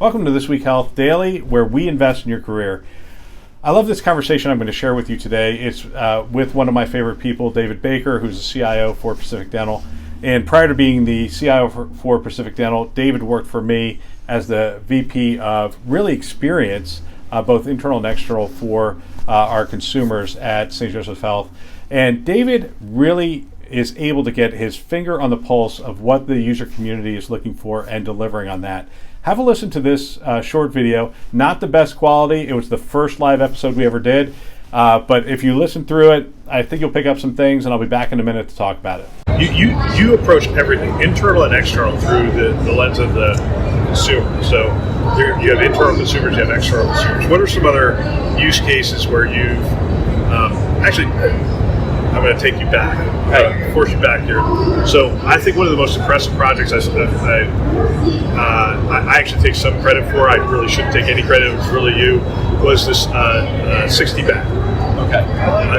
Welcome to This Week Health Daily, where we invest in your career. I love this conversation I'm going to share with you today. It's with one of my favorite people, David Baker, who's the CIO for Pacific Dental. And prior to being the CIO for Pacific Dental, David worked for me as the VP of really experience, both internal and external, for our consumers at St. Joseph's Health. And David really is able to get his finger on the pulse of what the user community is looking for and delivering on that. Have a listen to this short video. Not the best quality. It was the first live episode we ever did. But if you listen through it, I think you'll pick up some things, and I'll be back in a minute to talk about it. You approach everything, internal and external, through the lens of the consumer. So you have internal consumers, you have external consumers. What are some other use cases where you've I'm going to take you back, force you back here. So I think one of the most impressive projects I actually take some credit for, I really shouldn't take any credit, it was really you, was this 60 back. Okay.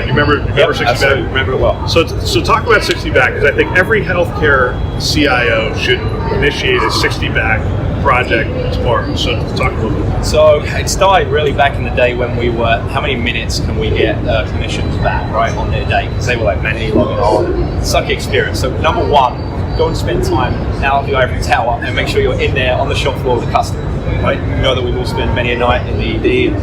You remember 60 back? I remember it well. So talk about 60 back, because I think every healthcare CIO should initiate a 60 back project tomorrow. So talk a little bit. So it started really back in the day when we were, how many minutes can we get clinicians back, right, on their day? Because they were like manually logging on. Sucky experience. So number one, go and spend time out of the ivory tower and make sure you're in there on the shop floor with the customer. Right? You know that we will spend many a night in the ED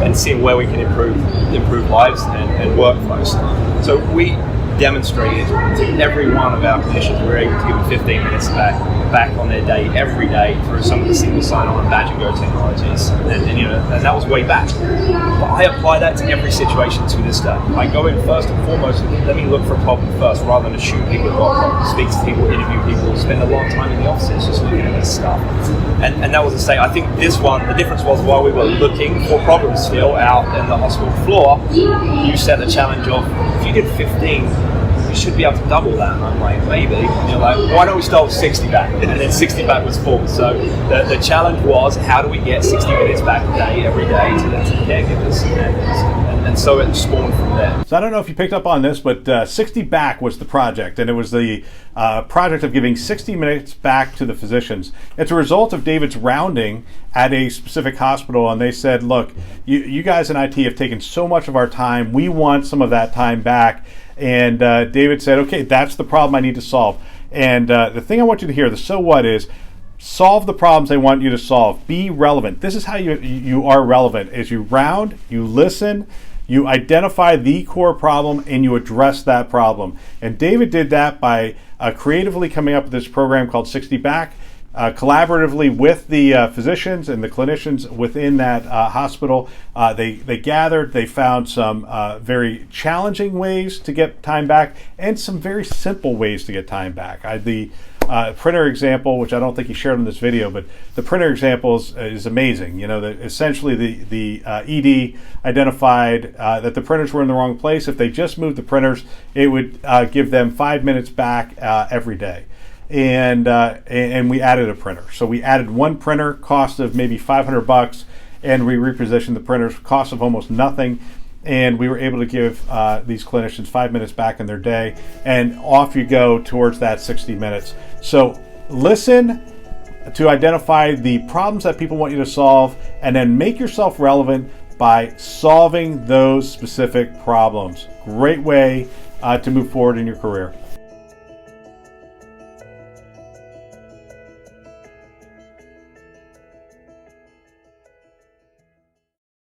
and seeing where we can improve lives and workflows. So we demonstrated to every one of our clinicians we were able to give them 15 minutes back on their day every day through some of the single sign-on and badge and go technologies, and that was way back. But I apply that to every situation to this day. I go in first and foremost, let me look for a problem first, rather than assume people have got a problem. Speak to people, interview people, spend a lot of time in the offices just looking at this stuff. And that was to say, I think this one, the difference was while we were looking for problems still out in the hospital floor, you set the challenge of, if you did 15, you should be able to double that. And I'm like, maybe. And you're like, why don't we start with 60 back? And then 60 back was full. So the challenge was, how do we get 60 minutes back a day, every day, to the caregivers? And so it spawned from there. So I don't know if you picked up on this, but 60 back was the project, and it was the project of giving 60 minutes back to the physicians. It's a result of David's rounding at a specific hospital, and they said, look, you guys in IT have taken so much of our time. We want some of that time back. And David said, okay, that's the problem I need to solve. And the thing I want you to hear, the so what is, solve the problems they want you to solve. Be relevant. This is how you are relevant, is you round, you listen, you identify the core problem, and you address that problem. And David did that by creatively coming up with this program called 60 Back, collaboratively with the physicians and the clinicians within that hospital. They gathered, they found some very challenging ways to get time back and some very simple ways to get time back. The printer example, which I don't think he shared in this video, but the printer example is amazing. You know, that essentially the ED identified that the printers were in the wrong place. If they just moved the printers, it would give them 5 minutes back every day. And we added a printer. So we added one printer, cost of maybe $500, and we repositioned the printers, cost of almost nothing. And we were able to give these clinicians 5 minutes back in their day, and off you go towards that 60 minutes. So listen to identify the problems that people want you to solve, and then make yourself relevant by solving those specific problems. Great way to move forward in your career.